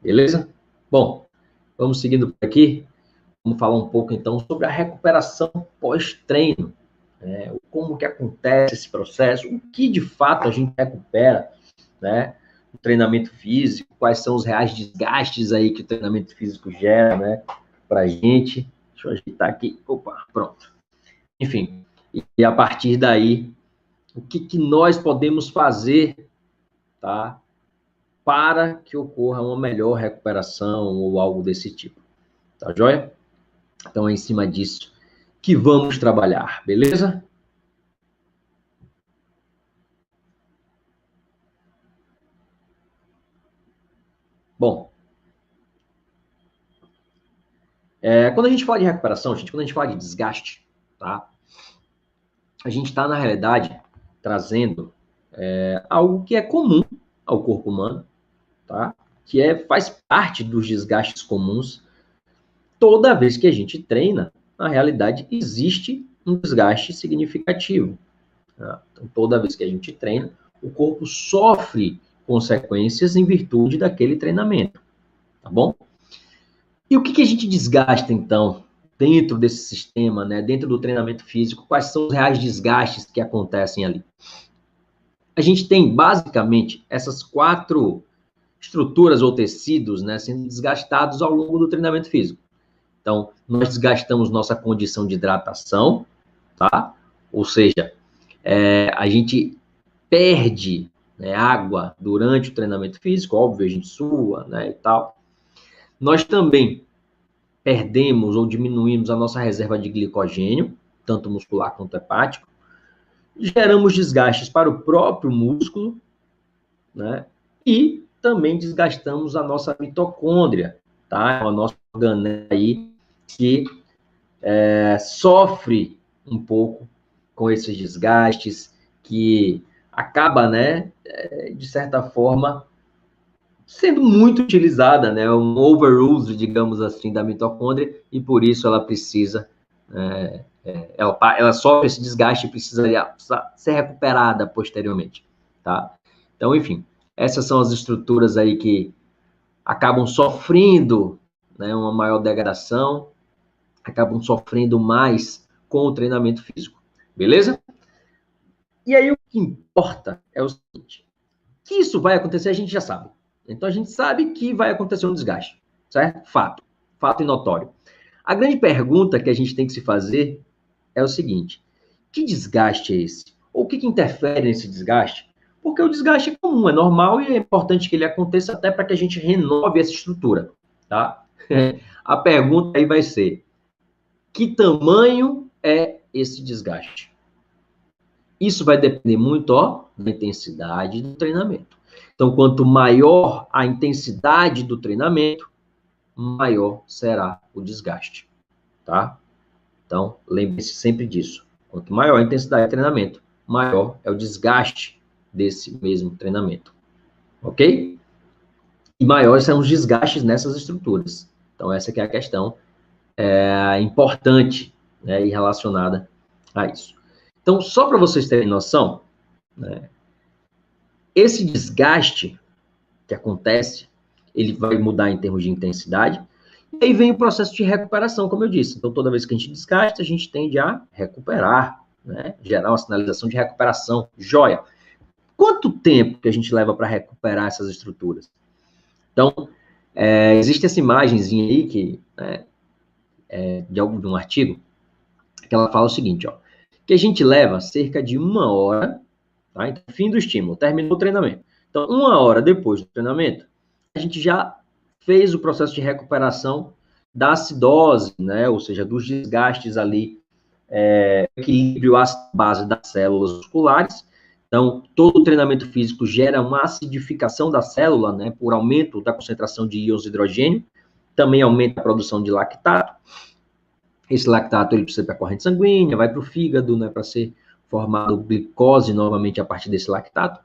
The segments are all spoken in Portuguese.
Beleza? Bom, vamos seguindo por aqui. Vamos falar um pouco, então, sobre a recuperação pós-treino. Né? Como que acontece esse processo, o que, de fato, a gente recupera, né? O treinamento físico, quais são os reais desgastes aí que o treinamento físico gera, né? Pra gente. Deixa eu ajeitar aqui. Opa, pronto. Enfim, e a partir daí, o que nós podemos fazer, tá? Para que ocorra uma melhor recuperação ou algo desse tipo. Tá joia? Então, é em cima disso que vamos trabalhar, beleza? Bom, quando a gente fala de recuperação, gente, quando a gente fala de desgaste, tá? A gente está, na realidade, trazendo algo que é comum ao corpo humano, tá? Que faz parte dos desgastes comuns. Toda vez que a gente treina, na realidade, existe um desgaste significativo. Tá? Então, toda vez que a gente treina, o corpo sofre consequências em virtude daquele treinamento, tá bom? E o que a gente desgasta, então, dentro desse sistema, né, dentro do treinamento físico? Quais são os reais desgastes que acontecem ali? A gente tem, basicamente, essas 4 estruturas ou tecidos, né, sendo desgastados ao longo do treinamento físico. Então, nós desgastamos nossa condição de hidratação, tá? Ou seja, a gente perde, né, água durante o treinamento físico, óbvio, a gente sua, né, e tal. Nós também perdemos ou diminuímos a nossa reserva de glicogênio, tanto muscular quanto hepático. Geramos desgastes para o próprio músculo, né? E também desgastamos a nossa mitocôndria, tá? A nossa organela aí que sofre um pouco com esses desgastes, que acaba, né, de certa forma, sendo muito utilizada, né, um overuse, digamos assim, da mitocôndria, e por isso ela precisa, ela sofre esse desgaste e precisa ser recuperada posteriormente, tá? Então, enfim, essas são as estruturas aí que acabam sofrendo, né, uma maior degradação, acabam sofrendo mais com o treinamento físico, beleza? E aí o que importa é o seguinte, que isso vai acontecer a gente já sabe. Então a gente sabe que vai acontecer um desgaste, certo? Fato. Fato e notório. A grande pergunta que a gente tem que se fazer é o seguinte, que desgaste é esse? Ou o que interfere nesse desgaste? Porque o desgaste é comum, é normal e é importante que ele aconteça até para que a gente renove essa estrutura, tá? A pergunta aí vai ser, que tamanho é esse desgaste? Isso vai depender muito, ó, da intensidade do treinamento. Então, quanto maior a intensidade do treinamento, maior será o desgaste, tá? Então, lembre-se sempre disso. Quanto maior a intensidade do treinamento, maior é o desgaste desse mesmo treinamento, ok? E maiores são os desgastes nessas estruturas. Então, essa que é a questão importante, né, e relacionada a isso. Então, só para vocês terem noção, né, esse desgaste que acontece, ele vai mudar em termos de intensidade, e aí vem o processo de recuperação, como eu disse. Então, toda vez que a gente desgasta, a gente tende a recuperar, né? Gerar uma sinalização de recuperação. Joia! Quanto tempo que a gente leva para recuperar essas estruturas? Então, existe essa imagenzinha aí que, né, de um artigo, que ela fala o seguinte, ó, que a gente leva cerca de 1 hora, tá? Então, fim do estímulo, terminou o treinamento. Então, 1 hora depois do treinamento, a gente já fez o processo de recuperação da acidose, né? Ou seja, dos desgastes ali, equilíbrio ácido-base das células musculares. Então, todo o treinamento físico gera uma acidificação da célula, né? Por aumento da concentração de íons de hidrogênio, também aumenta a produção de lactato. Esse lactato ele precisa para a corrente sanguínea, vai para o fígado, né? Para ser formado glicose novamente a partir desse lactato.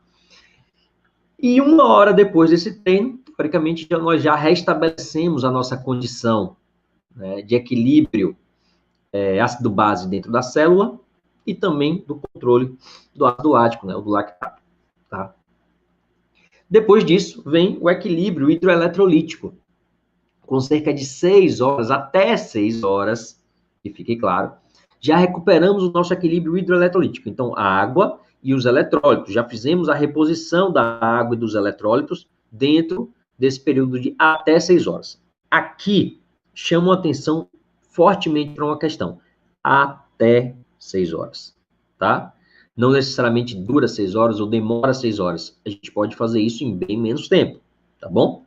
E 1 hora depois desse treino, teoricamente, nós já restabelecemos a nossa condição, né, de equilíbrio ácido-base dentro da célula e também do controle do ácido lático, né, do lactato. Tá? Depois disso, vem o equilíbrio hidroeletrolítico, com cerca de 6 horas, até 6 horas, que fique claro, já recuperamos o nosso equilíbrio hidroeletrolítico. Então, a água e os eletrólitos, já fizemos a reposição da água e dos eletrólitos dentro desse período de até 6 horas. Aqui, chamo a atenção fortemente para uma questão. Até 6 horas, tá? Não necessariamente dura 6 horas ou demora 6 horas. A gente pode fazer isso em bem menos tempo, tá bom?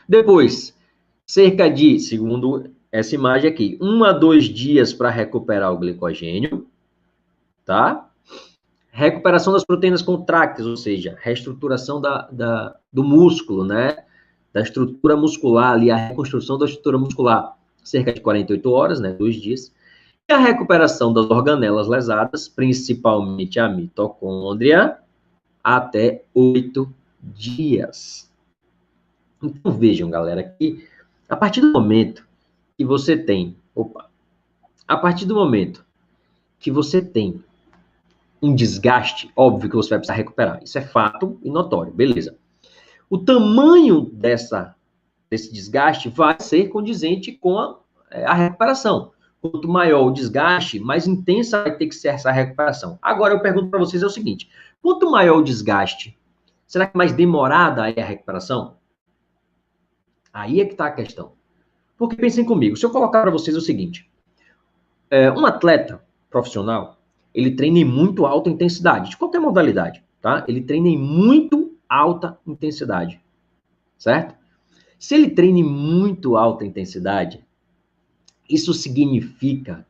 Depois, cerca de, segundo essa imagem aqui, 1 a 2 dias para recuperar o glicogênio, tá? Recuperação das proteínas contrácteis, ou seja, reestruturação do músculo, né? Da estrutura muscular ali, a reconstrução da estrutura muscular, cerca de 48 horas, né? 2 dias. E a recuperação das organelas lesadas, principalmente a mitocôndria, até 8 dias. Então, vejam, galera, que a partir do momento que você tem, a partir do momento que você tem um desgaste, óbvio que você vai precisar recuperar. Isso é fato e notório, beleza. O tamanho desse desgaste vai ser condizente com a recuperação. Quanto maior o desgaste, mais intensa vai ter que ser essa recuperação. Agora, eu pergunto para vocês o seguinte, quanto maior o desgaste, será que mais demorada é a recuperação? Aí é que está a questão. Porque pensem comigo, se eu colocar para vocês o seguinte, um atleta profissional, ele treina em muito alta intensidade, de qualquer modalidade, tá? Ele treina em muito alta intensidade, certo? Se ele treina em muito alta intensidade, isso significa,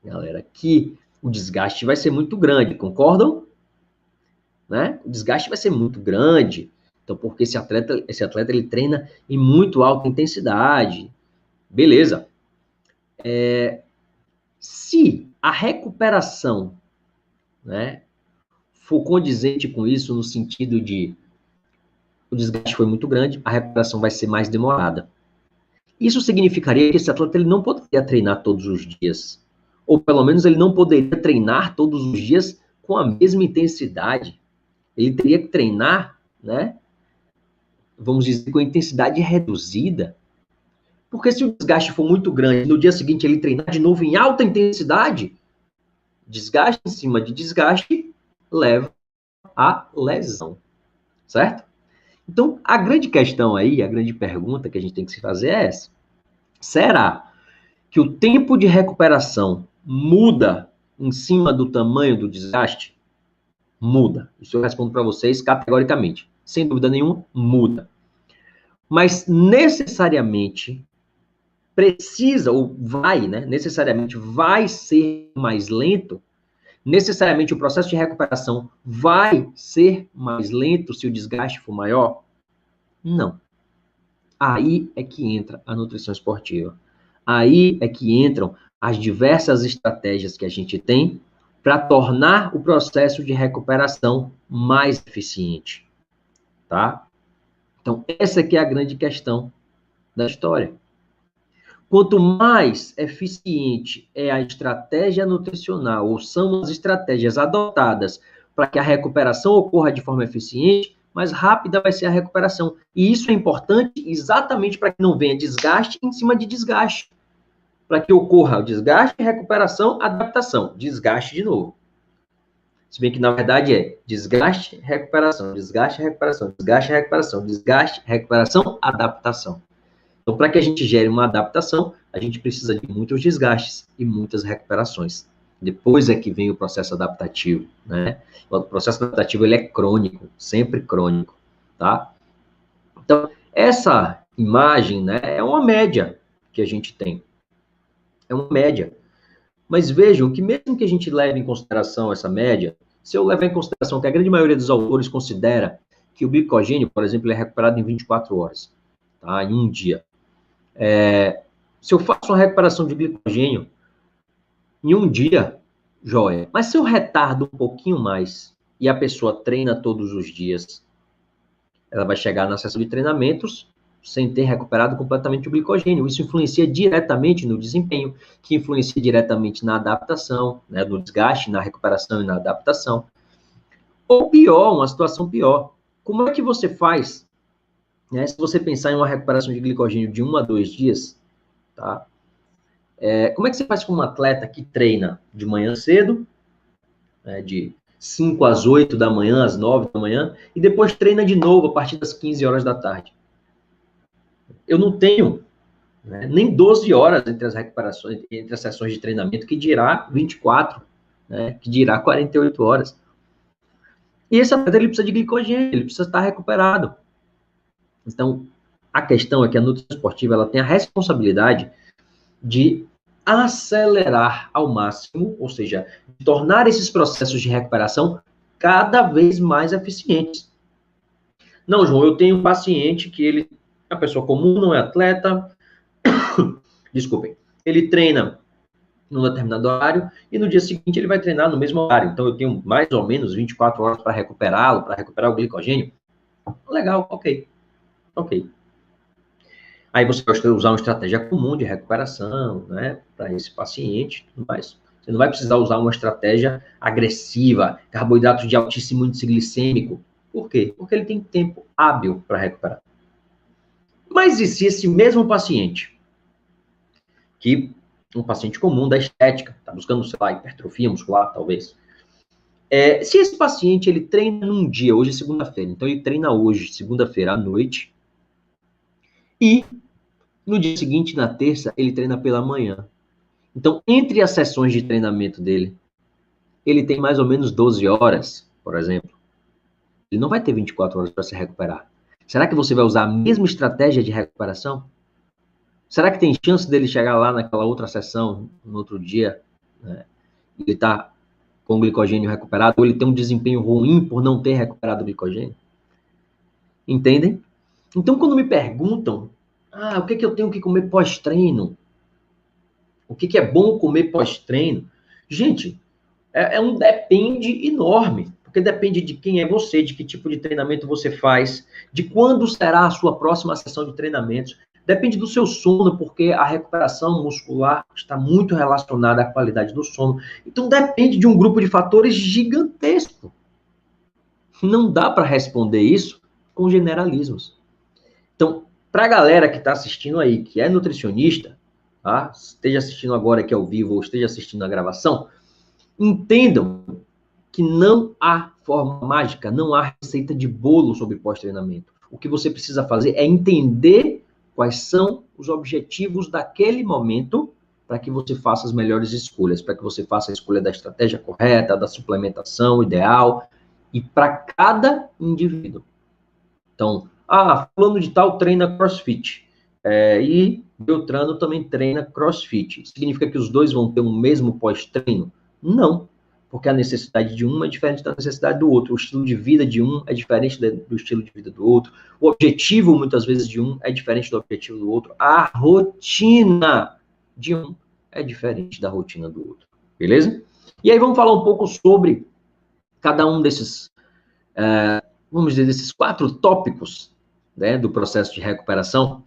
galera, que o desgaste vai ser muito grande, concordam? Né? O desgaste vai ser muito grande, então porque esse atleta ele treina em muito alta intensidade, beleza? Se a recuperação, né, for condizente com isso, no sentido de o desgaste foi muito grande, a recuperação vai ser mais demorada. Isso significaria que esse atleta ele não poderia treinar todos os dias, ou pelo menos ele não poderia treinar todos os dias com a mesma intensidade. Ele teria que treinar, né, vamos dizer, com intensidade reduzida. Porque se o desgaste for muito grande, no dia seguinte ele treinar de novo em alta intensidade, desgaste em cima de desgaste leva à lesão, certo? Então, a grande questão aí, a grande pergunta que a gente tem que se fazer é essa. Será que o tempo de recuperação muda em cima do tamanho do desgaste? Muda. Isso eu respondo para vocês categoricamente. Sem dúvida nenhuma, muda. Mas necessariamente precisa, ou vai, né? Necessariamente vai ser mais lento. Necessariamente o processo de recuperação vai ser mais lento se o desgaste for maior? Não. Aí é que entra a nutrição esportiva. Aí é que entram as diversas estratégias que a gente tem para tornar o processo de recuperação mais eficiente, tá? Então, essa aqui é a grande questão da história. Quanto mais eficiente é a estratégia nutricional, ou são as estratégias adotadas para que a recuperação ocorra de forma eficiente, mais rápida vai ser a recuperação. E isso é importante exatamente para que não venha desgaste em cima de desgaste. Para que ocorra o desgaste, recuperação, adaptação. Desgaste de novo. Se bem que, na verdade, é desgaste, recuperação, desgaste, recuperação, desgaste, recuperação, desgaste, recuperação, adaptação. Então, para que a gente gere uma adaptação, a gente precisa de muitos desgastes e muitas recuperações. Depois é que vem o processo adaptativo, né? O processo adaptativo, ele é crônico, sempre crônico, tá? Então, essa imagem, né, é uma média que a gente tem. É uma média. Mas vejam que mesmo que a gente leve em consideração essa média, se eu levar em consideração que a grande maioria dos autores considera que o glicogênio, por exemplo, ele é recuperado em 24 horas, tá? Em um dia. Se eu faço uma recuperação de glicogênio em um dia, joia. Mas se eu retardo um pouquinho mais e a pessoa treina todos os dias, ela vai chegar na sessão de treinamentos sem ter recuperado completamente o glicogênio. Isso influencia diretamente no desempenho, que influencia diretamente na adaptação, né, no desgaste, na recuperação e na adaptação. Ou pior, uma situação pior. como é que você faz, né, se você pensar em uma recuperação de glicogênio de 1 a 2 dias, tá? Como é que você faz com um atleta que treina de manhã cedo, né, de 5 às 8 da manhã, às 9 da manhã, e depois treina de novo a partir das 15 horas da tarde? Eu não tenho, né, nem 12 horas entre as recuperações, entre as sessões de treinamento, que dirá 24, né, que dirá 48 horas. E esse atleta, ele precisa de glicogênio, ele precisa estar recuperado. Então, a questão é que a nutrição esportiva, ela tem a responsabilidade de acelerar ao máximo, ou seja, tornar esses processos de recuperação cada vez mais eficientes. Não, João, eu tenho um paciente que ele é uma pessoa comum, não é atleta, desculpem, ele treina num determinado horário e no dia seguinte ele vai treinar no mesmo horário. Então eu tenho mais ou menos 24 horas para recuperá-lo, para recuperar o glicogênio. Legal, ok. Aí você pode usar uma estratégia comum de recuperação, né, para esse paciente, mas você não vai precisar usar uma estratégia agressiva, carboidratos de altíssimo índice glicêmico. Por quê? Porque ele tem tempo hábil para recuperar. Mas e se esse mesmo paciente, que um paciente comum da estética, está buscando, sei lá, hipertrofia muscular, talvez, se esse paciente ele treina num dia, hoje é segunda-feira, então ele treina hoje, segunda-feira à noite, e no dia seguinte, na terça, ele treina pela manhã. Então, entre as sessões de treinamento dele, ele tem mais ou menos 12 horas, por exemplo. Ele não vai ter 24 horas para se recuperar. Será que você vai usar a mesma estratégia de recuperação? Será que tem chance dele chegar lá naquela outra sessão, no outro dia, né, ele está com o glicogênio recuperado, ou ele tem um desempenho ruim por não ter recuperado o glicogênio? Entendem? Então, quando me perguntam, o que eu tenho que comer pós-treino? O que é bom comer pós-treino? Gente, é um depende enorme, porque depende de quem é você, de que tipo de treinamento você faz, de quando será a sua próxima sessão de treinamentos. Depende do seu sono, porque a recuperação muscular está muito relacionada à qualidade do sono. Então, depende de um grupo de fatores gigantesco. Não dá para responder isso com generalismos. Então, para a galera que está assistindo aí, que é nutricionista, tá? Esteja assistindo agora aqui ao vivo ou esteja assistindo a gravação, entendam que não há forma mágica, não há receita de bolo sobre pós-treinamento. O que você precisa fazer é entender quais são os objetivos daquele momento para que você faça as melhores escolhas, para que você faça a escolha da estratégia correta, da suplementação ideal, e para cada indivíduo. Então, fulano de tal treina crossfit, e Beltrano também treina crossfit. Significa que os dois vão ter o mesmo pós-treino? Não, porque a necessidade de um é diferente da necessidade do outro. O estilo de vida de um é diferente do estilo de vida do outro. O objetivo, muitas vezes, de um é diferente do objetivo do outro. A rotina de um é diferente da rotina do outro. Beleza? E aí vamos falar um pouco sobre cada um desses, vamos dizer, desses 4 tópicos, né, do processo de recuperação,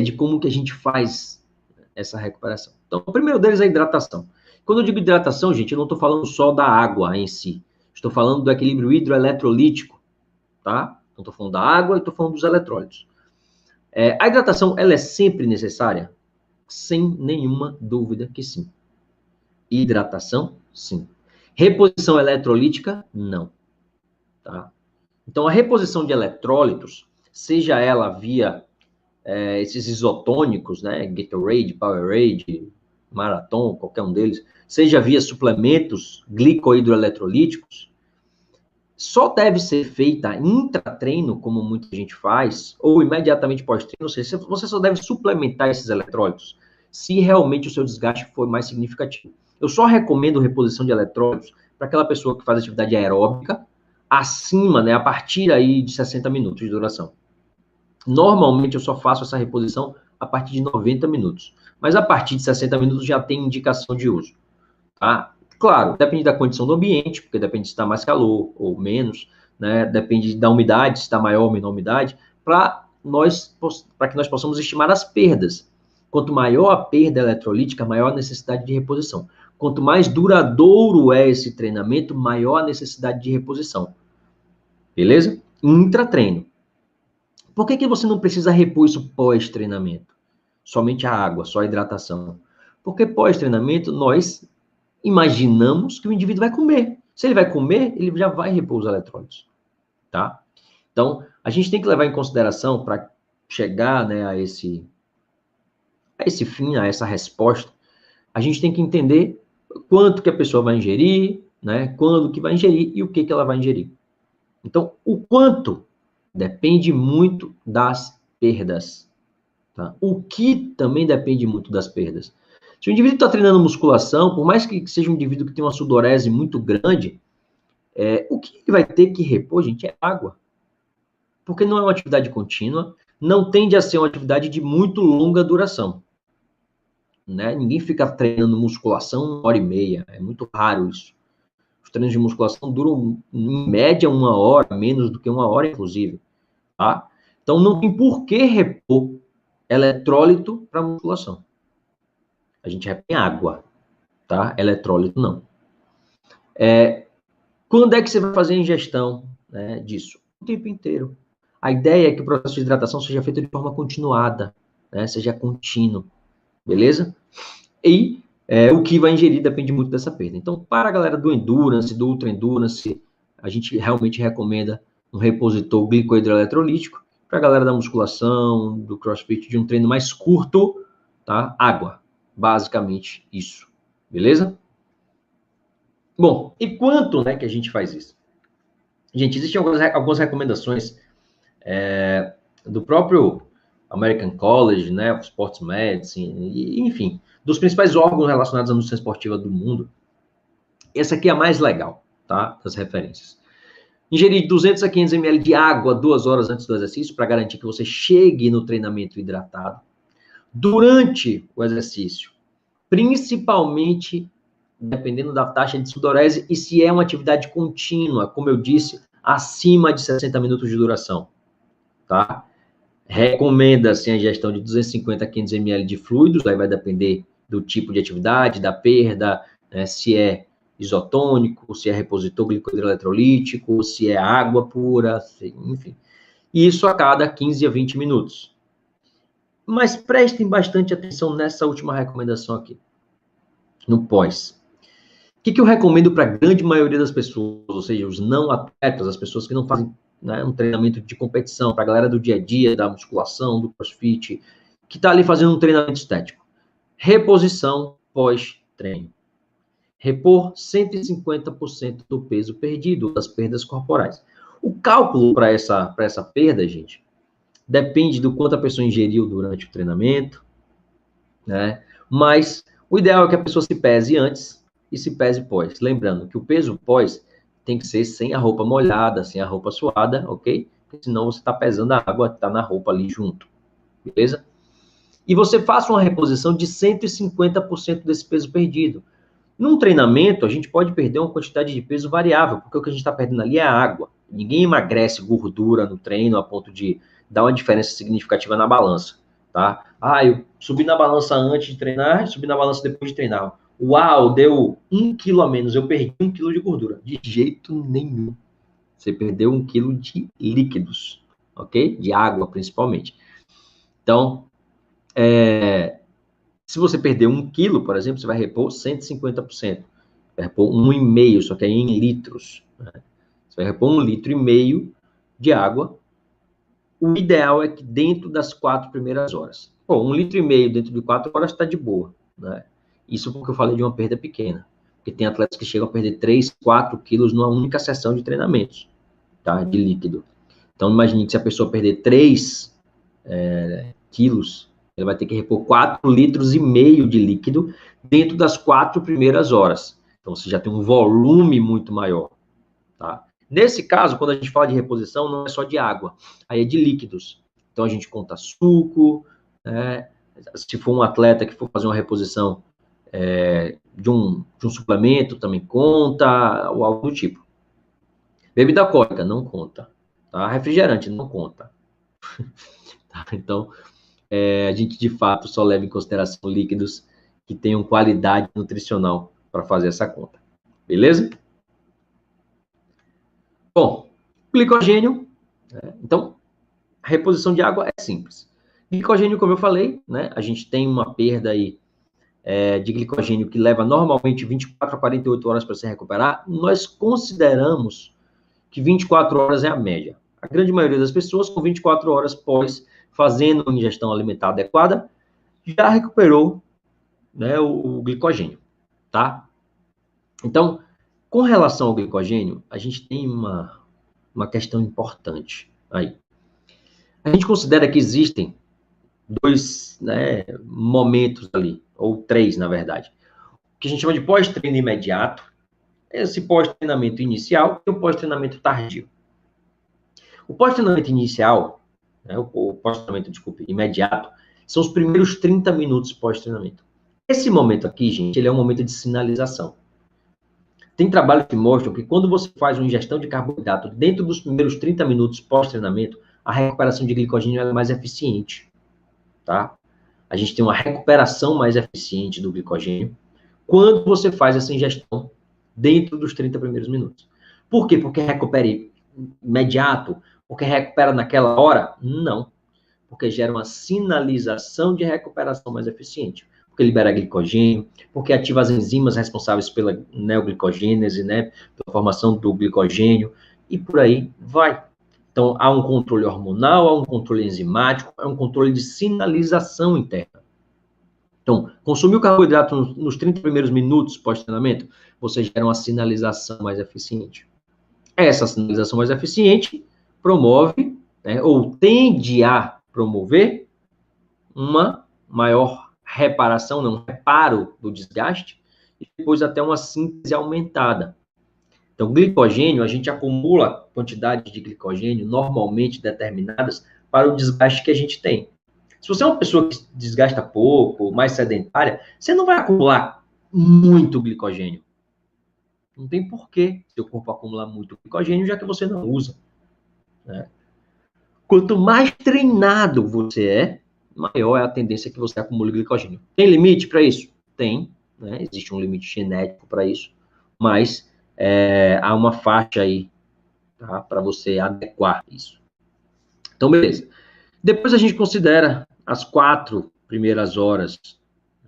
de como que a gente faz essa recuperação. Então, o primeiro deles é a hidratação. Quando eu digo hidratação, gente, eu não estou falando só da água em si. Estou falando do equilíbrio hidroeletrolítico, tá? Então, estou falando da água e estou falando dos eletrólitos. A hidratação, ela é sempre necessária? Sem nenhuma dúvida que sim. Hidratação, sim. Reposição eletrolítica, não. Tá? Então, a reposição de eletrólitos, seja ela via esses isotônicos, né, Gatorade, Powerade, Marathon, qualquer um deles, seja via suplementos glicohidroeletrolíticos, só deve ser feita intratreino, como muita gente faz, ou imediatamente pós-treino, ou seja, você só deve suplementar esses eletrólitos se realmente o seu desgaste for mais significativo. Eu só recomendo reposição de eletrólitos para aquela pessoa que faz atividade aeróbica acima, né, a partir aí de 60 minutos de duração. Normalmente eu só faço essa reposição a partir de 90 minutos, mas a partir de 60 minutos já tem indicação de uso, tá? Claro, depende da condição do ambiente, porque depende se está mais calor ou menos, né? Depende da umidade, se está maior ou menor umidade, para que nós possamos estimar as perdas. Quanto maior a perda eletrolítica, maior a necessidade de reposição. Quanto mais duradouro é esse treinamento, maior a necessidade de reposição. Beleza? intratreino. Por que você não precisa repor isso pós-treinamento? Somente a água, só a hidratação. Porque pós-treinamento, nós imaginamos que o indivíduo vai comer. Se ele vai comer, ele já vai repor os eletrólitos, tá? Então, a gente tem que levar em consideração, para chegar, né, a esse fim, a essa resposta, a gente tem que entender quanto que a pessoa vai ingerir, né, quando que vai ingerir e o que ela vai ingerir. Então, o quanto depende muito das perdas. Tá? O que também depende muito das perdas. Se o indivíduo está treinando musculação, por mais que seja um indivíduo que tem uma sudorese muito grande, o que ele vai ter que repor, gente, é água. Porque não é uma atividade contínua, não tende a ser uma atividade de muito longa duração. Né? Ninguém fica treinando musculação 1h30, é muito raro isso. Os treinos de musculação duram, em média, 1 hora, menos do que 1 hora, inclusive. Tá? Então, não tem por que repor eletrólito para musculação. A gente repõe água, tá? Eletrólito não. Quando é que você vai fazer a ingestão, né, disso? O tempo inteiro. A ideia é que o processo de hidratação seja feito de forma continuada, né, seja contínuo, beleza? E o que vai ingerir depende muito dessa perda. Então, para a galera do Endurance, do Ultra Endurance, a gente realmente recomenda um repositor glicohidroeletrolítico. Para a galera da musculação, do CrossFit, de um treino mais curto, tá? Água. Basicamente isso. Beleza? Bom, e quanto, né, que a gente faz isso? Gente, existem algumas recomendações do próprio American College, né, of Sports Medicine, e, enfim, dos principais órgãos relacionados à nutrição esportiva do mundo. Essa aqui é a mais legal, tá, das referências. Ingerir 200 a 500 ml de água 2 horas antes do exercício para garantir que você chegue no treinamento hidratado. Durante o exercício, principalmente dependendo da taxa de sudorese e se é uma atividade contínua, como eu disse, acima de 60 minutos de duração, tá? Recomenda-se a ingestão de 250 a 500 ml de fluidos, aí vai depender do tipo de atividade, da perda, né, se é isotônico, se é repositor glicohidroeletrolítico, se é água pura, enfim. Isso a cada 15 a 20 minutos. Mas prestem bastante atenção nessa última recomendação aqui, no pós. O que eu recomendo para a grande maioria das pessoas, ou seja, os não atletas, as pessoas que não fazem, né, um treinamento de competição, para a galera do dia a dia, da musculação, do crossfit, que está ali fazendo um treinamento estético. Reposição pós-treino. Repor 150% do peso perdido, das perdas corporais. O cálculo para essa perda, gente, depende do quanto a pessoa ingeriu durante o treinamento, né? Mas o ideal é que a pessoa se pese antes e se pese pós. Lembrando que o peso pós tem que ser sem a roupa molhada, sem a roupa suada, ok? Porque senão você está pesando a água que está na roupa ali junto, beleza? E você faça uma reposição de 150% desse peso perdido. Num treinamento, a gente pode perder uma quantidade de peso variável, porque o que a gente está perdendo ali é a água. Ninguém emagrece gordura no treino a ponto de dar uma diferença significativa na balança, tá? Eu subi na balança antes de treinar, subi na balança depois de treinar. Uau, deu 1 quilo a menos, eu perdi 1 quilo de gordura. De jeito nenhum. Você perdeu 1 quilo de líquidos, ok? De água, principalmente. Então, se você perder 1 quilo, por exemplo, você vai repor 150%. Vai repor 1,5, só que aí em litros. Né? Você vai repor 1,5 litro de água. O ideal é que dentro das 4 primeiras horas. 1,5 litro dentro de 4 horas está de boa. Né? Isso porque eu falei de uma perda pequena. Porque tem atletas que chegam a perder 3, 4 quilos numa única sessão de treinamentos, tá? De líquido. Então, imagine que se a pessoa perder 3 quilos, ele vai ter que repor 4,5 litros de líquido dentro das 4 primeiras horas. Então, você já tem um volume muito maior, tá? Nesse caso, quando a gente fala de reposição, não é só de água, aí é de líquidos. Então, a gente conta suco, né? Se for um atleta que for fazer uma reposição de um suplemento, também conta, ou algo do tipo. Bebida alcoólica, não conta. Tá? Refrigerante, não conta. Tá? Então, a gente, de fato, só leva em consideração líquidos que tenham qualidade nutricional para fazer essa conta. Beleza? Bom, glicogênio né? Então, a reposição de água é simples. Glicogênio, como eu falei, né? A gente tem uma perda aí de glicogênio que leva normalmente 24 a 48 horas para se recuperar. Nós consideramos que 24 horas é a média. A grande maioria das pessoas, com 24 horas pós fazendo uma ingestão alimentar adequada, já recuperou, né, o glicogênio, tá? Então, com relação ao glicogênio, a gente tem uma questão importante aí. A gente considera que existem dois, né, momentos ali, ou três, na verdade, que a gente chama de pós-treino imediato, esse pós-treinamento inicial e o pós-treinamento tardio. O pós-treinamento inicial, né, o pós-treinamento, desculpe, imediato, são os primeiros 30 minutos pós-treinamento. Esse momento aqui, gente, ele é um momento de sinalização. Tem trabalhos que mostram que quando você faz uma ingestão de carboidrato dentro dos primeiros 30 minutos pós-treinamento, a recuperação de glicogênio é mais eficiente, tá? A gente tem uma recuperação mais eficiente do glicogênio quando você faz essa ingestão dentro dos 30 primeiros minutos. Por quê? Porque recupera imediato? Porque recupera naquela hora? Não. Porque gera uma sinalização de recuperação mais eficiente. Porque libera glicogênio, porque ativa as enzimas responsáveis pela neoglicogênese, né, pela formação do glicogênio, e por aí vai. Então, há um controle hormonal, há um controle enzimático, há um controle de sinalização interna. Então, consumir o carboidrato nos 30 primeiros minutos pós-treinamento, você gera uma sinalização mais eficiente. Essa sinalização mais eficiente promove, né, ou tende a promover uma maior reparação, um reparo do desgaste, e depois até uma síntese aumentada. Então, glicogênio, a gente acumula quantidades de glicogênio normalmente determinadas para o desgaste que a gente tem. Se você é uma pessoa que desgasta pouco, mais sedentária, você não vai acumular muito glicogênio. Não tem porquê seu corpo acumular muito glicogênio, já que você não usa, né? Quanto mais treinado você é, maior é a tendência que você acumule glicogênio. Tem limite para isso? Tem, né? Existe um limite genético para isso, mas há uma faixa aí, tá? Para você adequar isso. Então, beleza. Depois a gente considera as 4 primeiras horas,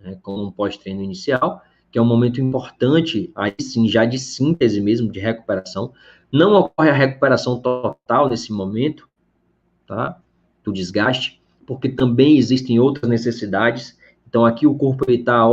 né, como um pós-treino inicial, que é um momento importante, aí sim, já de síntese mesmo, de recuperação. Não ocorre a recuperação total nesse momento, tá? Do desgaste, porque também existem outras necessidades. Então, aqui o corpo está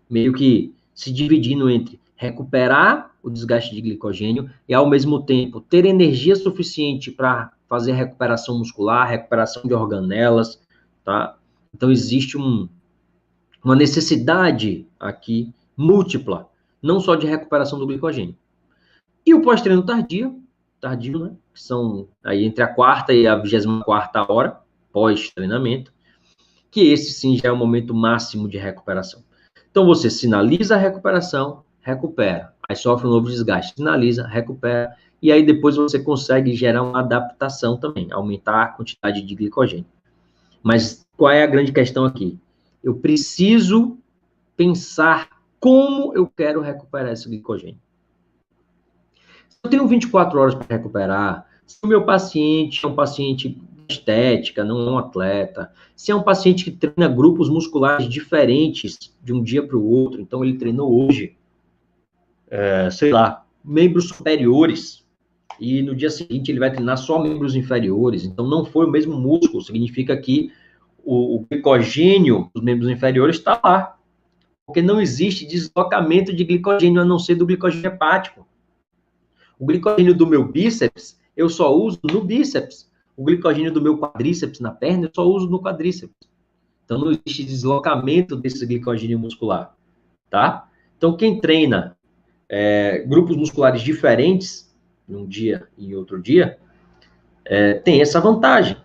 meio que se dividindo entre recuperar o desgaste de glicogênio e, ao mesmo tempo, ter energia suficiente para fazer recuperação muscular, recuperação de organelas, tá? Então, existe uma necessidade aqui múltipla, não só de recuperação do glicogênio. E o pós-treino tardio, né, que são aí entre a 4ª e a 24ª hora pós-treinamento, que esse sim já é o momento máximo de recuperação. Então, você sinaliza a recuperação, recupera, aí sofre um novo desgaste, sinaliza, recupera, e aí depois você consegue gerar uma adaptação também, aumentar a quantidade de glicogênio. Mas qual é a grande questão aqui? Eu preciso pensar como eu quero recuperar esse glicogênio. Se eu tenho 24 horas para recuperar, se o meu paciente é um paciente estética, não é um atleta, se é um paciente que treina grupos musculares diferentes de um dia para o outro, então ele treinou hoje, sei lá, membros superiores, e no dia seguinte ele vai treinar só membros inferiores, então não foi o mesmo músculo, significa que o glicogênio dos membros inferiores está lá, porque não existe deslocamento de glicogênio a não ser do glicogênio hepático. O glicogênio do meu bíceps, eu só uso no bíceps. O glicogênio do meu quadríceps na perna, eu só uso no quadríceps. Então, não existe deslocamento desse glicogênio muscular, tá? Então, quem treina grupos musculares diferentes, num dia e em outro dia, tem essa vantagem,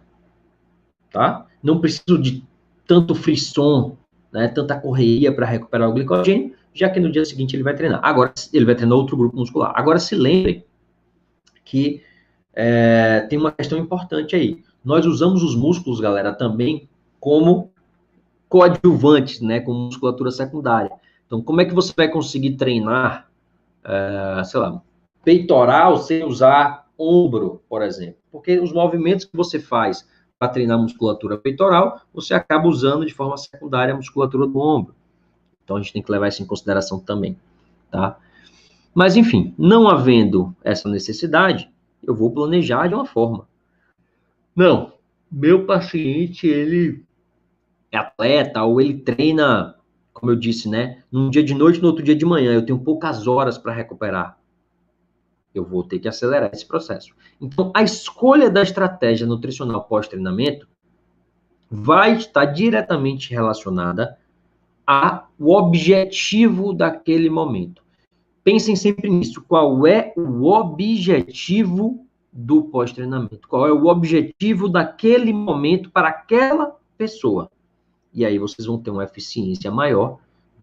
tá? Não preciso de tanto frisson, né, tanta correria para recuperar o glicogênio, já que no dia seguinte ele vai treinar. Agora, ele vai treinar outro grupo muscular. Agora, se lembre que tem uma questão importante aí. Nós usamos os músculos, galera, também como coadjuvantes, né, como musculatura secundária. Então, como é que você vai conseguir treinar, sei lá, peitoral sem usar ombro, por exemplo? porque os movimentos que você faz para treinar a musculatura peitoral, você acaba usando de forma secundária a musculatura do ombro. Então, a gente tem que levar isso em consideração também, tá? Mas, enfim, não havendo essa necessidade, eu vou planejar de uma forma. Não, meu paciente, ele é atleta ou ele treina, como eu disse, né? Num dia de noite, no outro dia de manhã, eu tenho poucas horas para recuperar. Eu vou ter que acelerar esse processo. Então, a escolha da estratégia nutricional pós-treinamento vai estar diretamente relacionada ao objetivo daquele momento. Pensem sempre nisso. Qual é o objetivo do pós-treinamento? Qual é o objetivo daquele momento para aquela pessoa? E aí vocês vão ter uma eficiência maior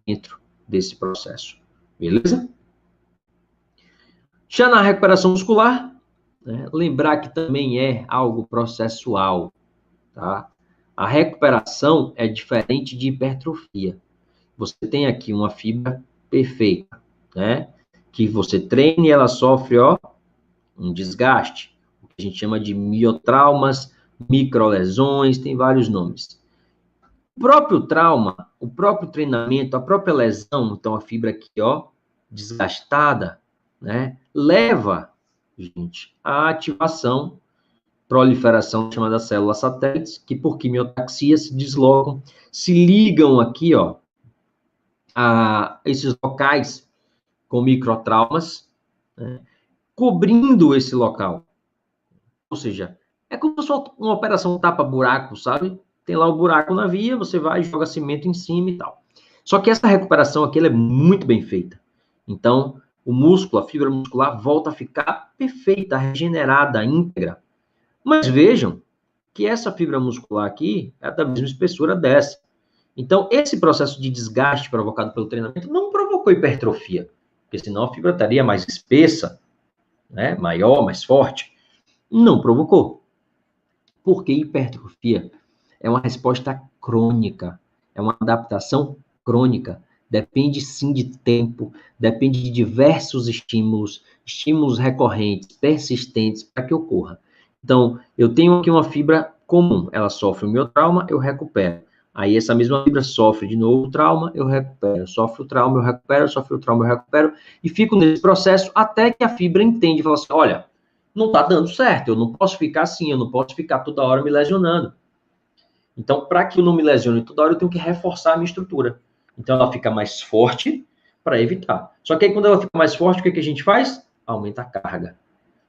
dentro desse processo. Beleza? Já na recuperação muscular, né, lembrar que também é algo processual, tá? A recuperação é diferente de hipertrofia. Você tem aqui uma fibra perfeita, né? Que você treina e ela sofre, ó, um desgaste, o que a gente chama de miotraumas, microlesões, tem vários nomes. O próprio trauma, o próprio treinamento, a própria lesão, então a fibra aqui, ó, desgastada, né, leva, gente, à ativação, proliferação chamada células satélites, que por quimiotaxia se deslocam, se ligam aqui, ó, a esses locais com microtraumas, né, cobrindo esse local. Ou seja, é como se fosse uma operação tapa-buraco, sabe? Tem lá o buraco na via, você vai e joga cimento em cima e tal. Só que essa recuperação aqui ela é muito bem feita. Então, o músculo, a fibra muscular, volta a ficar perfeita, regenerada, íntegra. Mas vejam que essa fibra muscular aqui é da mesma espessura dessa. Então, esse processo de desgaste provocado pelo treinamento não provocou hipertrofia, porque senão a fibra estaria mais espessa, né, maior, mais forte. Não provocou. Porque hipertrofia é uma resposta crônica, é uma adaptação crônica. Depende, sim, de tempo, depende de diversos estímulos, estímulos recorrentes, persistentes, para que ocorra. Então, eu tenho aqui uma fibra comum, ela sofre o meu trauma, eu recupero. Aí essa mesma fibra sofre de novo o trauma, eu recupero. Sofre o trauma, eu recupero, sofre o trauma, eu recupero. E fico nesse processo até que a fibra entende e fala assim, olha, não está dando certo, eu não posso ficar assim, eu não posso ficar toda hora me lesionando. Então, para que eu não me lesione toda hora, eu tenho que reforçar a minha estrutura. Então, ela fica mais forte para evitar. Só que aí, quando ela fica mais forte, o que a gente faz? Aumenta a carga.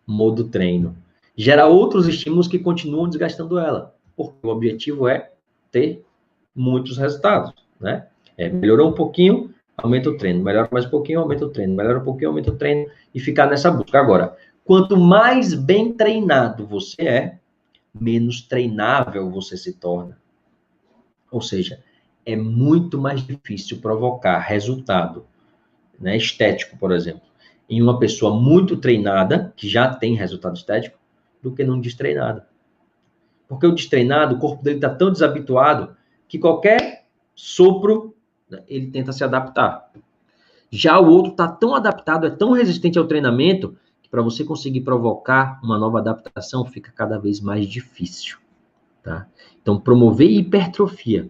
Modo treino. Gera outros estímulos que continuam desgastando ela. Porque o objetivo é ter muitos resultados, né? Melhorou um pouquinho, aumenta o treino. Melhora mais um pouquinho, aumenta o treino. Melhora um pouquinho, aumenta o treino. E ficar nessa busca. Agora, quanto mais bem treinado você é, menos treinável você se torna. Ou seja, é muito mais difícil provocar resultado, né, estético, por exemplo, em uma pessoa muito treinada, que já tem resultado estético, do que num destreinado. Porque o destreinado, o corpo dele está tão desabituado que qualquer sopro, né, ele tenta se adaptar. Já o outro está tão adaptado, é tão resistente ao treinamento, que para você conseguir provocar uma nova adaptação fica cada vez mais difícil. Tá? Então, promover hipertrofia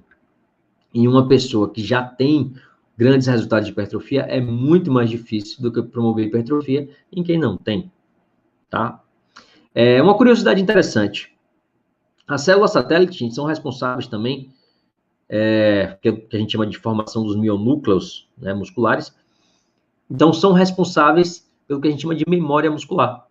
em uma pessoa que já tem grandes resultados de hipertrofia é muito mais difícil do que promover hipertrofia em quem não tem. Tá? Uma curiosidade interessante. As células satélites, gente, são responsáveis também, que a gente chama de formação dos mionúcleos, né, musculares. Então, são responsáveis pelo que a gente chama de memória muscular.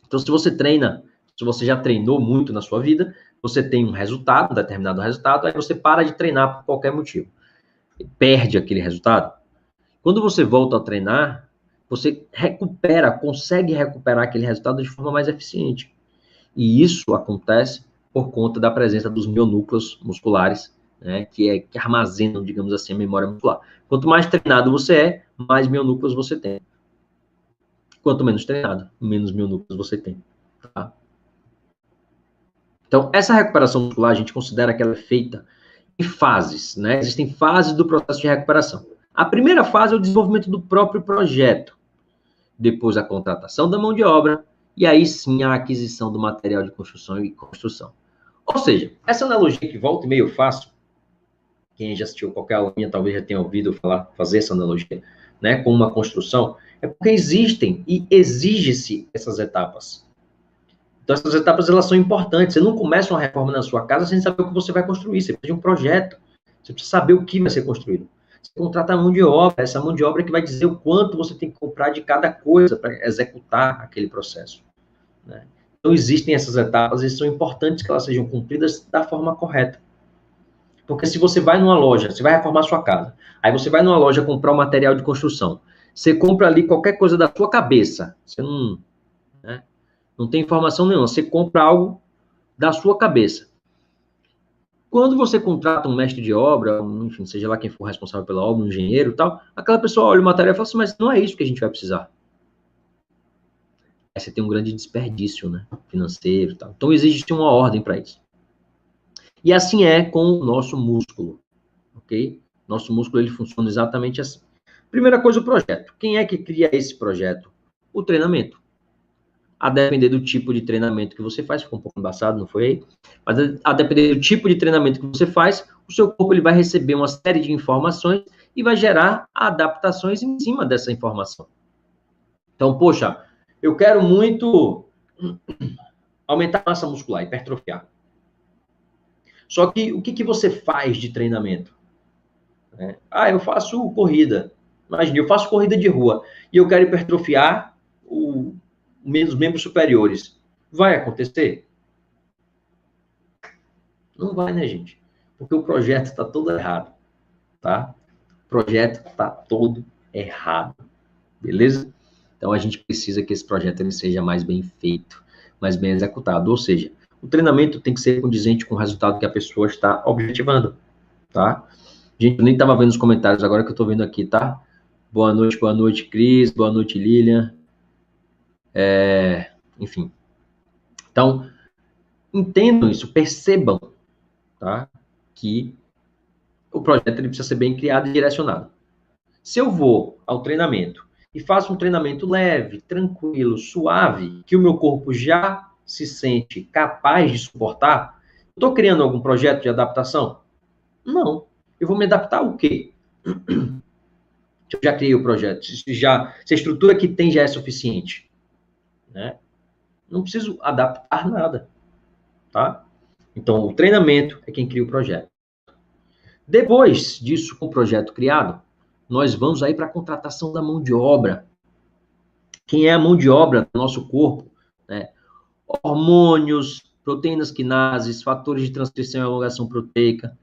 Então, se você já treinou muito na sua vida, você tem um resultado, um determinado resultado, aí você para de treinar por qualquer motivo. Perde aquele resultado. Quando você volta a treinar, você consegue recuperar aquele resultado de forma mais eficiente. E isso acontece por conta da presença dos mionúcleos musculares, né, que armazenam, digamos assim, a memória muscular. Quanto mais treinado você é, mais mionúcleos você tem. Quanto menos treinado, menos mionúcleos você tem. Tá? Então, essa recuperação muscular, a gente considera que ela é feita em fases, né? Existem fases do processo de recuperação. A primeira fase é o desenvolvimento do próprio projeto. Depois, a contratação da mão de obra. e aí sim a aquisição do material de construção e construção. Ou seja, essa analogia que volta e meio eu faço, quem já assistiu qualquer aula minha talvez já tenha ouvido fazer essa analogia, né, com uma construção, é porque existem e exige-se essas etapas. Então, essas etapas, elas são importantes. Você não começa uma reforma na sua casa sem saber o que você vai construir. Você precisa de um projeto. Você precisa saber o que vai ser construído. Você contrata a mão de obra. Essa mão de obra é que vai dizer o quanto você tem que comprar de cada coisa para executar aquele processo, né? Então, existem essas etapas e são importantes que elas sejam cumpridas da forma correta. Porque se você vai numa loja, você vai reformar a sua casa, aí você vai numa loja comprar um material de construção, você compra ali qualquer coisa da sua cabeça, você não, né, não tem informação nenhuma, você compra algo da sua cabeça. Quando você contrata um mestre de obra, enfim, seja lá quem for responsável pela obra, um engenheiro e tal, aquela pessoa olha o material e fala assim, mas não é isso que a gente vai precisar. Aí você tem um grande desperdício, né, financeiro e tal. Então existe uma ordem para isso. E assim é com o nosso músculo, ok? Nosso músculo, ele funciona exatamente assim. Primeira coisa, o projeto. Quem é que cria esse projeto? O treinamento. A depender do tipo de treinamento que você faz, ficou um pouco embaçado, não foi aí? Mas a depender do tipo de treinamento que você faz, o seu corpo ele vai receber uma série de informações e vai gerar adaptações em cima dessa informação. Então, poxa, eu quero muito aumentar a massa muscular, hipertrofiar. Só que o que você faz de treinamento? Eu faço corrida. Imagina, eu faço corrida de rua e eu quero hipertrofiar os membros superiores. Vai acontecer? Não vai, né, gente? Porque o projeto está todo errado, tá? O projeto está todo errado, beleza? Então, a gente precisa que esse projeto ele seja mais bem feito, mais bem executado. Ou seja, o treinamento tem que ser condizente com o resultado que a pessoa está objetivando, tá? Gente, eu nem estava vendo os comentários agora que eu estou vendo aqui, tá? Boa noite, Cris. Boa noite, Lilian. Enfim. Então, entendam isso, percebam, tá? Que o projeto ele precisa ser bem criado e direcionado. Se eu vou ao treinamento e faço um treinamento leve, tranquilo, suave, que o meu corpo já se sente capaz de suportar, estou criando algum projeto de adaptação? Não. Eu vou me adaptar ao quê? Eu já criei o projeto, se a estrutura que tem já é suficiente, né? Não preciso adaptar nada, tá? Então, o treinamento é quem cria o projeto. Depois disso, com o projeto criado, nós vamos aí para a contratação da mão de obra. Quem é a mão de obra do nosso corpo, né? Hormônios, proteínas quinases, fatores de transcrição e elongação proteica.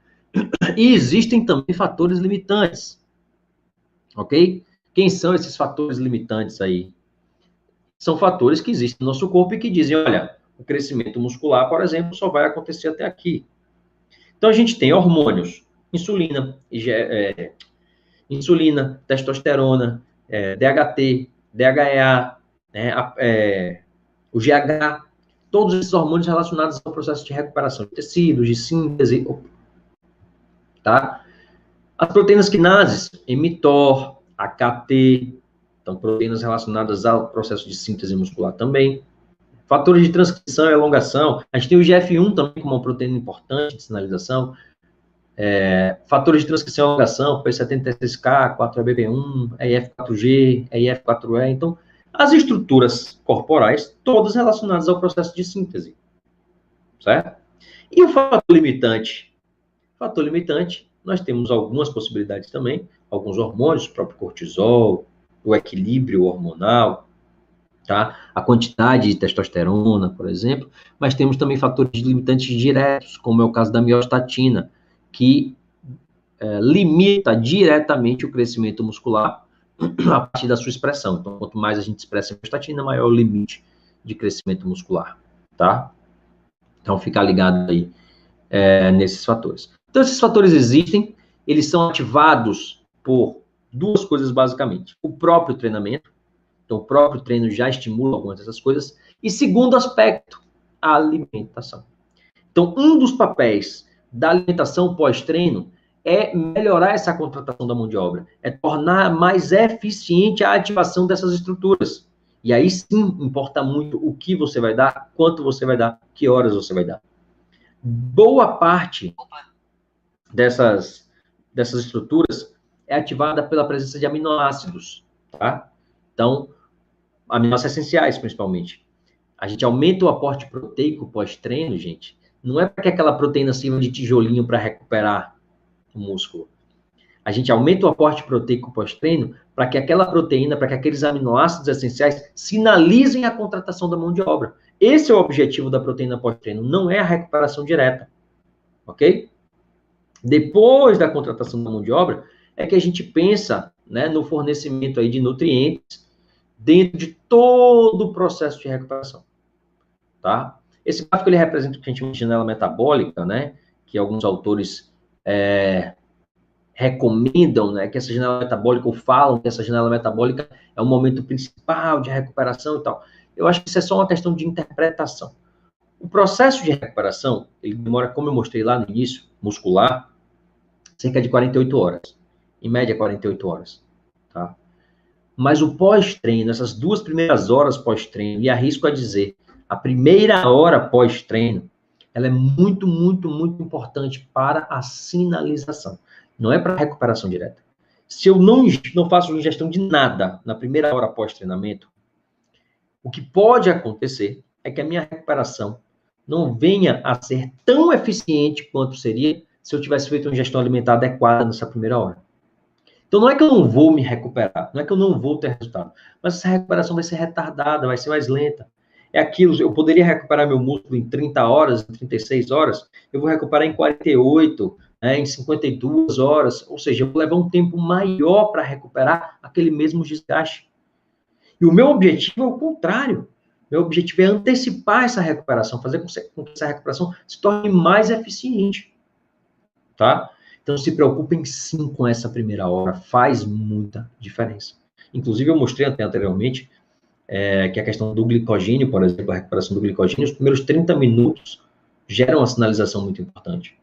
E existem também fatores limitantes, ok? Quem são esses fatores limitantes aí? São fatores que existem no nosso corpo e que dizem, olha, o crescimento muscular, por exemplo, só vai acontecer até aqui. Então, a gente tem hormônios, insulina, testosterona, DHT, DHEA, né, o GH, todos esses hormônios relacionados ao processo de recuperação de tecidos, de síntese, tá? As proteínas quinases, mTOR, AKT, então proteínas relacionadas ao processo de síntese muscular também. Fatores de transcrição e elongação, a gente tem o IGF-1 também como uma proteína importante de sinalização. Fatores de transcrição e elongação, P76K, 4-HBP1, EF4G, EF4E. Então, as estruturas corporais, todas relacionadas ao processo de síntese, certo? E o fator limitante? Fator limitante, nós temos algumas possibilidades também, alguns hormônios, o próprio cortisol, o equilíbrio hormonal, tá? A quantidade de testosterona, por exemplo, mas temos também fatores limitantes diretos, como é o caso da miostatina, que limita diretamente o crescimento muscular a partir da sua expressão. Então, quanto mais a gente expressa a miostatina, maior o limite de crescimento muscular, tá? Então, fica ligado aí nesses fatores. Então, esses fatores existem, eles são ativados por duas coisas, basicamente. O próprio treinamento, então o próprio treino já estimula algumas dessas coisas. E segundo aspecto, a alimentação. Então, um dos papéis da alimentação pós-treino é melhorar essa contratação da mão de obra, é tornar mais eficiente a ativação dessas estruturas. E aí sim importa muito o que você vai dar, quanto você vai dar, que horas você vai dar. Boa parte dessas estruturas é ativada pela presença de aminoácidos, tá? Então, aminoácidos essenciais, principalmente. A gente aumenta o aporte proteico pós-treino, gente. Não é para que aquela proteína sirva de tijolinho para recuperar o músculo. A gente aumenta o aporte proteico pós-treino para que aquela proteína, para que aqueles aminoácidos essenciais sinalizem a contratação da mão de obra. Esse é o objetivo da proteína pós-treino, não é a recuperação direta, ok? Depois da contratação da mão de obra, é que a gente pensa, né, no fornecimento aí de nutrientes dentro de todo o processo de recuperação, tá? Esse gráfico ele representa o que a gente chama de janela metabólica, né, que alguns autores recomendam, né, que essa janela metabólica, ou falam que essa janela metabólica é o momento principal de recuperação e tal. Eu acho que isso é só uma questão de interpretação. O processo de recuperação, ele demora, como eu mostrei lá no início, muscular, cerca de 48 horas. Em média, 48 horas. Tá? Mas o pós-treino, essas 2 primeiras horas pós-treino, e arrisco a dizer, a primeira hora pós-treino, ela é muito, muito, muito importante para a sinalização. Não é para a recuperação direta. Se eu não faço ingestão de nada na primeira hora pós-treinamento, o que pode acontecer é que a minha recuperação não venha a ser tão eficiente quanto seria se eu tivesse feito uma ingestão alimentar adequada nessa primeira hora. Então, não é que eu não vou me recuperar, não é que eu não vou ter resultado, mas essa recuperação vai ser retardada, vai ser mais lenta. É aquilo, eu poderia recuperar meu músculo em 30 horas, em 36 horas, eu vou recuperar em 48, né, em 52 horas, ou seja, eu vou levar um tempo maior para recuperar aquele mesmo desgaste. E o meu objetivo é o contrário. Meu objetivo é antecipar essa recuperação, fazer com que essa recuperação se torne mais eficiente, tá? Então, se preocupem sim com essa primeira hora, faz muita diferença. Inclusive, eu mostrei até anteriormente que a questão do glicogênio, por exemplo, a recuperação do glicogênio, os primeiros 30 minutos geram uma sinalização muito importante.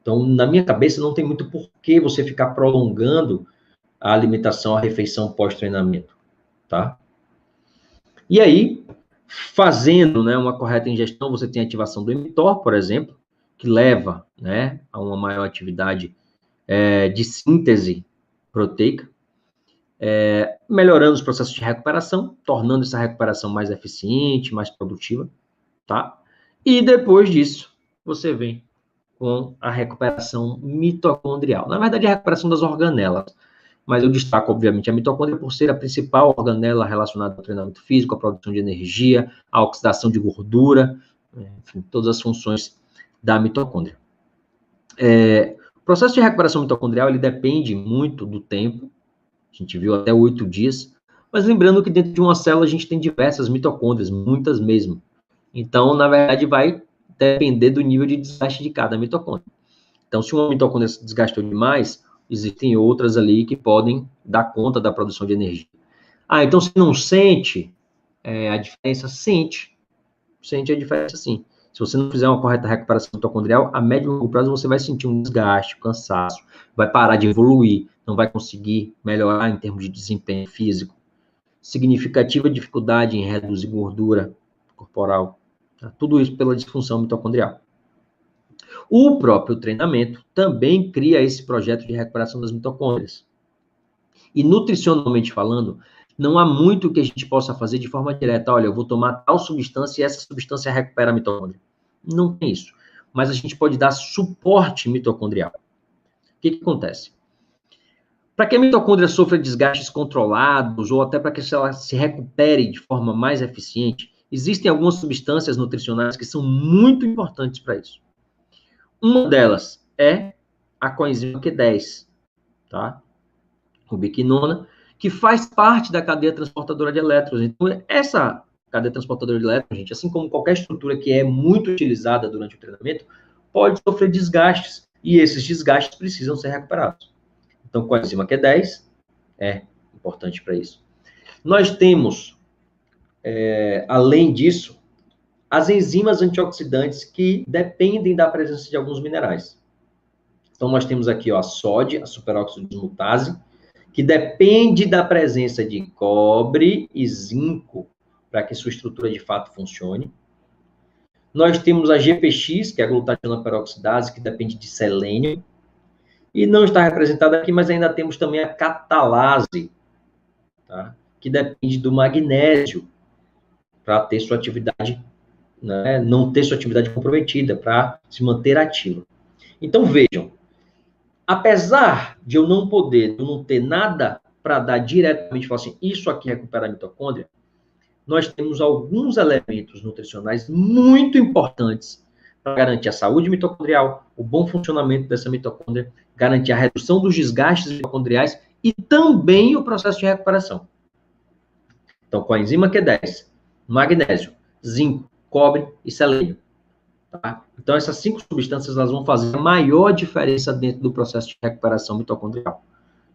Então, na minha cabeça, não tem muito porquê você ficar prolongando a alimentação, a refeição pós-treinamento, tá? E aí, fazendo, né, uma correta ingestão, você tem a ativação do mTOR, por exemplo, que leva, né, a uma maior atividade de síntese proteica, melhorando os processos de recuperação, tornando essa recuperação mais eficiente, mais produtiva, tá? E depois disso, você vem com a recuperação mitocondrial. Na verdade, a recuperação das organelas, mas eu destaco, obviamente, a mitocôndria por ser a principal organela relacionada ao treinamento físico, à produção de energia, à oxidação de gordura, enfim, todas as funções da mitocôndria. O processo de recuperação mitocondrial, ele depende muito do tempo, a gente viu até 8 dias, mas lembrando que dentro de uma célula a gente tem diversas mitocôndrias, muitas mesmo. Então, na verdade, vai depender do nível de desgaste de cada mitocôndria. Então, se uma mitocôndria se desgastou demais, existem outras ali que podem dar conta da produção de energia. Ah, então você não sente a diferença? Sente a diferença sim. Se você não fizer uma correta recuperação mitocondrial, a médio e longo prazo você vai sentir um desgaste, cansaço, vai parar de evoluir, não vai conseguir melhorar em termos de desempenho físico. Significativa dificuldade em reduzir gordura corporal. Tá? Tudo isso pela disfunção mitocondrial. O próprio treinamento também cria esse projeto de recuperação das mitocôndrias. E nutricionalmente falando, não há muito que a gente possa fazer de forma direta. Olha, eu vou tomar tal substância e essa substância recupera a mitocôndria. Não tem isso. Mas a gente pode dar suporte mitocondrial. O que acontece? Para que a mitocôndria sofra desgastes controlados ou até para que ela se recupere de forma mais eficiente, existem algumas substâncias nutricionais que são muito importantes para isso. Uma delas é a coenzima Q10, tá? Ubiquinona, que faz parte da cadeia transportadora de elétrons. Então, essa cadeia transportadora de elétrons, gente, assim como qualquer estrutura que é muito utilizada durante o treinamento, pode sofrer desgastes, e esses desgastes precisam ser recuperados. Então, coenzima Q10 é importante para isso. Nós temos, além disso, as enzimas antioxidantes que dependem da presença de alguns minerais. Então, nós temos aqui ó, a SOD, a superóxido dismutase, que depende da presença de cobre e zinco para que sua estrutura de fato funcione. Nós temos a GPX, que é a glutationa peroxidase, que depende de selênio. E não está representada aqui, mas ainda temos também a catalase, tá? Que depende do magnésio para ter sua atividade, né? Não ter sua atividade comprometida, para se manter ativa. Então, vejam, apesar de eu não ter nada para dar diretamente, falar assim, isso aqui recupera a mitocôndria, nós temos alguns elementos nutricionais muito importantes para garantir a saúde mitocondrial, o bom funcionamento dessa mitocôndria, garantir a redução dos desgastes mitocondriais e também o processo de recuperação. Então, com a enzima Q10, magnésio, zinco, cobre e selênio. Tá? Então, essas 5 substâncias elas vão fazer a maior diferença dentro do processo de recuperação mitocondrial.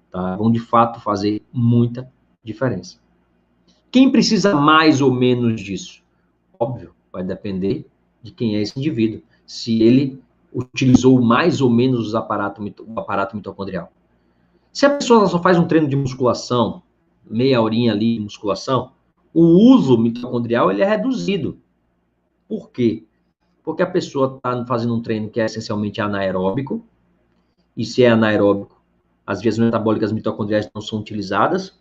Tá? Vão, de fato, fazer muita diferença. Quem precisa mais ou menos disso? Óbvio, vai depender de quem é esse indivíduo. Se ele utilizou mais ou menos o aparato mitocondrial. Se a pessoa só faz um treino de musculação, meia horinha ali de musculação, o uso mitocondrial ele é reduzido. Por quê? Porque a pessoa está fazendo um treino que é essencialmente anaeróbico, e se é anaeróbico, as vias metabólicas mitocondriais não são utilizadas.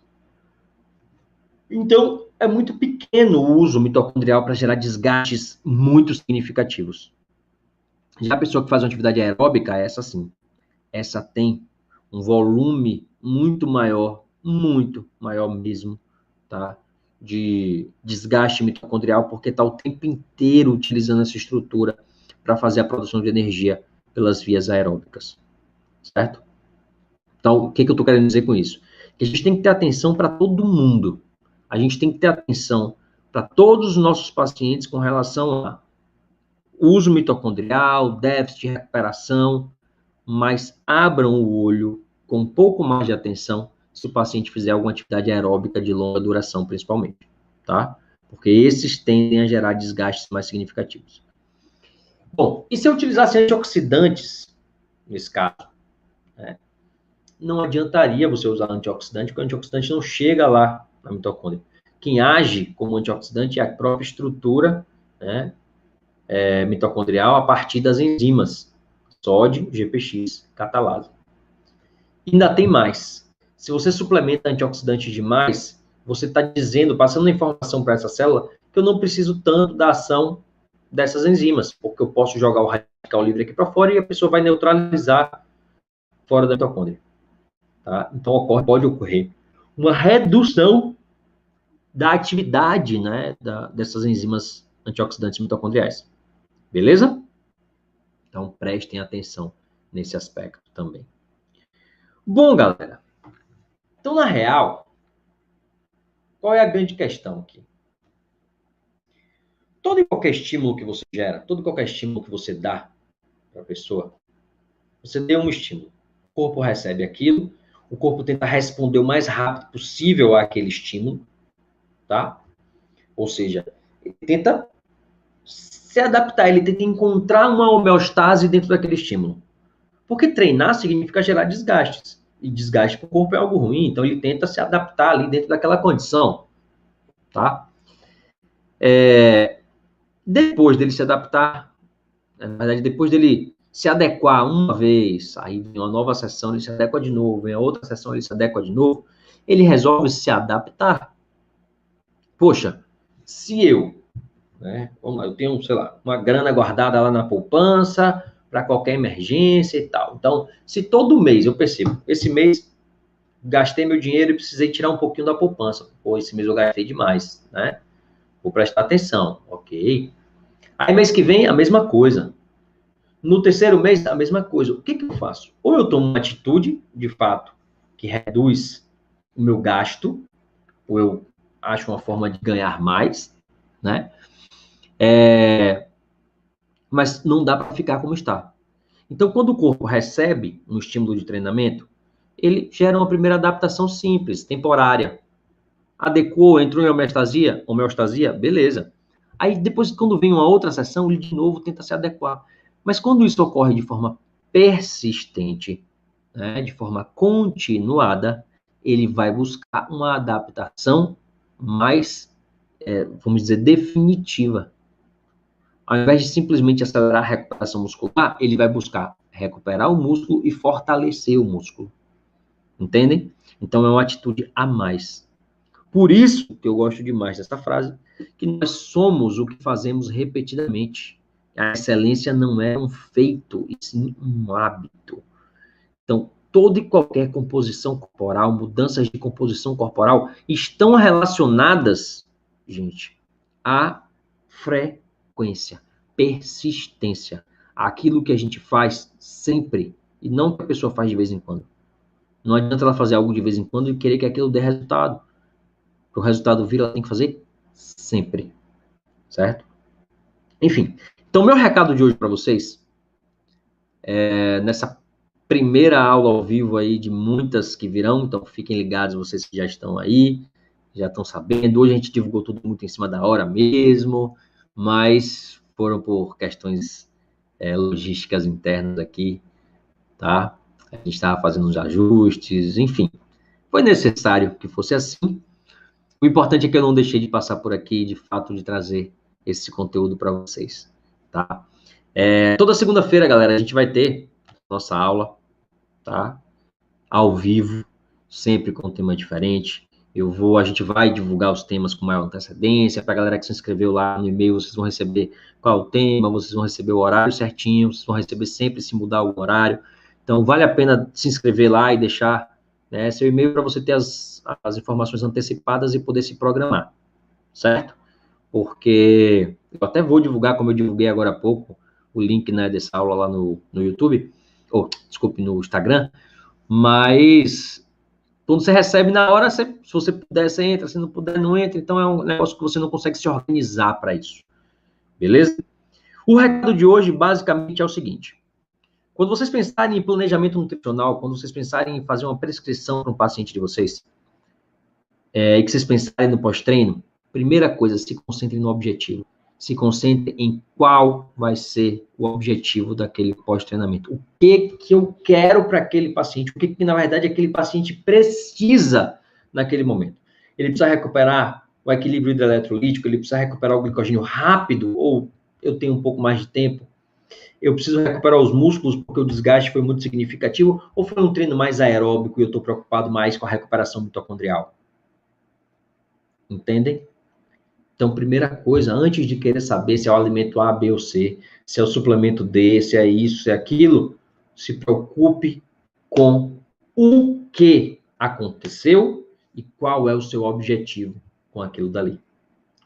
Então, é muito pequeno o uso mitocondrial para gerar desgastes muito significativos. Já a pessoa que faz uma atividade aeróbica, essa sim, essa tem um volume muito maior mesmo, tá? De desgaste mitocondrial, porque está o tempo inteiro utilizando essa estrutura para fazer a produção de energia pelas vias aeróbicas, certo? Então, o que eu estou querendo dizer com isso? Que a gente tem que ter atenção para todo mundo. A gente tem que ter atenção para todos os nossos pacientes com relação a uso mitocondrial, déficit de recuperação, mas abram o olho com um pouco mais de atenção se o paciente fizer alguma atividade aeróbica de longa duração, principalmente, tá? Porque esses tendem a gerar desgastes mais significativos. Bom, e se eu utilizasse antioxidantes, nesse caso? Né? Não adiantaria você usar antioxidante, porque o antioxidante não chega lá na mitocôndria. Quem age como antioxidante é a própria estrutura, né, mitocondrial a partir das enzimas sódio, GPX, catalase. Ainda tem mais. Se você suplementa antioxidante demais, você está dizendo, passando a informação para essa célula, que eu não preciso tanto da ação dessas enzimas, porque eu posso jogar o radical livre aqui para fora e a pessoa vai neutralizar fora da mitocôndria. Tá? Então, pode ocorrer uma redução da atividade, né, dessas enzimas antioxidantes mitocondriais. Beleza? Então, prestem atenção nesse aspecto também. Bom, galera. Então, na real, qual é a grande questão aqui? Todo e qualquer estímulo que você gera, todo e qualquer estímulo que você dá para a pessoa, você deu um estímulo. O corpo recebe aquilo, o corpo tenta responder o mais rápido possível àquele estímulo, tá? Ou seja, ele tenta se adaptar, ele tenta encontrar uma homeostase dentro daquele estímulo. Porque treinar significa gerar desgastes. E desgaste para o corpo é algo ruim, então ele tenta se adaptar ali dentro daquela condição, tá? Depois dele se adaptar, na verdade, depois dele se adequar uma vez, aí vem uma nova sessão, ele se adequa de novo, vem a outra sessão, ele se adequa de novo, ele resolve se adaptar. Poxa, se eu, né, vamos lá, eu tenho, sei lá, uma grana guardada lá na poupança, para qualquer emergência e tal. Então, se todo mês eu percebo, esse mês gastei meu dinheiro e precisei tirar um pouquinho da poupança. Pô, esse mês eu gastei demais, né? Vou prestar atenção, ok. Aí mês que vem, a mesma coisa. No terceiro mês, a mesma coisa. O que eu faço? Ou eu tomo uma atitude, de fato, que reduz o meu gasto, ou eu acho uma forma de ganhar mais, né? Mas não dá para ficar como está. Então, quando o corpo recebe um estímulo de treinamento, ele gera uma primeira adaptação simples, temporária. Adequou, entrou em homeostasia, beleza. Aí, depois, quando vem uma outra sessão, ele de novo tenta se adequar. Mas quando isso ocorre de forma persistente, né, de forma continuada, ele vai buscar uma adaptação mais, vamos dizer, definitiva. Ao invés de simplesmente acelerar a recuperação muscular, ele vai buscar recuperar o músculo e fortalecer o músculo. Entendem? Então, é uma atitude a mais. Por isso que eu gosto demais dessa frase, que nós somos o que fazemos repetidamente. A excelência não é um feito, e sim um hábito. Então, toda e qualquer composição corporal, mudanças de composição corporal, estão relacionadas, gente, à frequência, persistência. Aquilo que a gente faz sempre, e não que a pessoa faz de vez em quando. Não adianta ela fazer algo de vez em quando e querer que aquilo dê resultado. Para o resultado vir, ela tem que fazer sempre. Certo? Enfim. Então, meu recado de hoje para vocês, nessa primeira aula ao vivo aí de muitas que virão, então fiquem ligados, vocês que já estão aí, já estão sabendo. Hoje a gente divulgou tudo muito em cima da hora mesmo, mas foram por questões logísticas internas aqui, tá? A gente estava fazendo uns ajustes, enfim. Foi necessário que fosse assim. O importante é que eu não deixei de passar por aqui, de fato, de trazer esse conteúdo para vocês, tá? Toda segunda-feira, galera, a gente vai ter nossa aula, tá? Ao vivo, sempre com um tema diferente. A gente vai divulgar os temas com maior antecedência. Para a galera que se inscreveu lá no e-mail, vocês vão receber qual é o tema, vocês vão receber o horário certinho, vocês vão receber sempre se mudar o horário. Então, vale a pena se inscrever lá e deixar seu e-mail para você ter as informações antecipadas e poder se programar, certo? Porque eu até vou divulgar, como eu divulguei agora há pouco, o link dessa aula lá no YouTube, no Instagram, mas quando você recebe na hora, se você puder, você entra, se não puder, não entra, então é um negócio que você não consegue se organizar para isso, beleza? O recado de hoje, basicamente, é o seguinte: quando vocês pensarem em planejamento nutricional, quando vocês pensarem em fazer uma prescrição para um paciente de vocês, e que vocês pensarem no pós-treino, primeira coisa, se concentrem no objetivo. Se concentre em qual vai ser o objetivo daquele pós-treinamento. O que eu quero para aquele paciente? O que, na verdade, aquele paciente precisa naquele momento? Ele precisa recuperar o equilíbrio hidroeletrolítico? Ele precisa recuperar o glicogênio rápido? Ou eu tenho um pouco mais de tempo? Eu preciso recuperar os músculos porque o desgaste foi muito significativo? Ou foi um treino mais aeróbico e eu estou preocupado mais com a recuperação mitocondrial? Entendem? Então, primeira coisa, antes de querer saber se é o alimento A, B ou C, se é o suplemento D, se é isso, se é aquilo, se preocupe com o que aconteceu e qual é o seu objetivo com aquilo dali.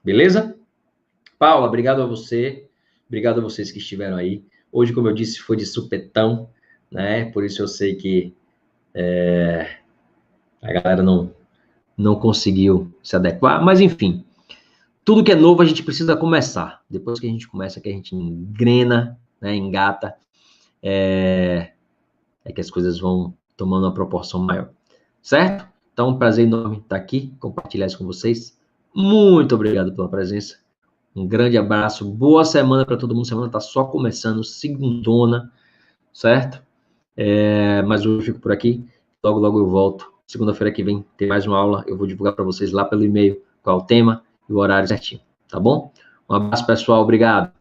Beleza? Paula, obrigado a você, obrigado a vocês que estiveram aí. Hoje, como eu disse, foi de supetão, né? Por isso eu sei que a galera não conseguiu se adequar, mas enfim. Tudo que é novo a gente precisa começar. Depois que a gente começa, que a gente engrena, engata, é que as coisas vão tomando uma proporção maior. Certo? Então, um prazer enorme estar aqui, compartilhar isso com vocês. Muito obrigado pela presença. Um grande abraço. Boa semana para todo mundo. Semana está só começando, segundona, certo? Mas hoje eu fico por aqui. Logo, logo eu volto. Segunda-feira que vem tem mais uma aula. Eu vou divulgar para vocês lá pelo e-mail qual é o tema e o horário certinho, tá bom? Um abraço, pessoal. Obrigado.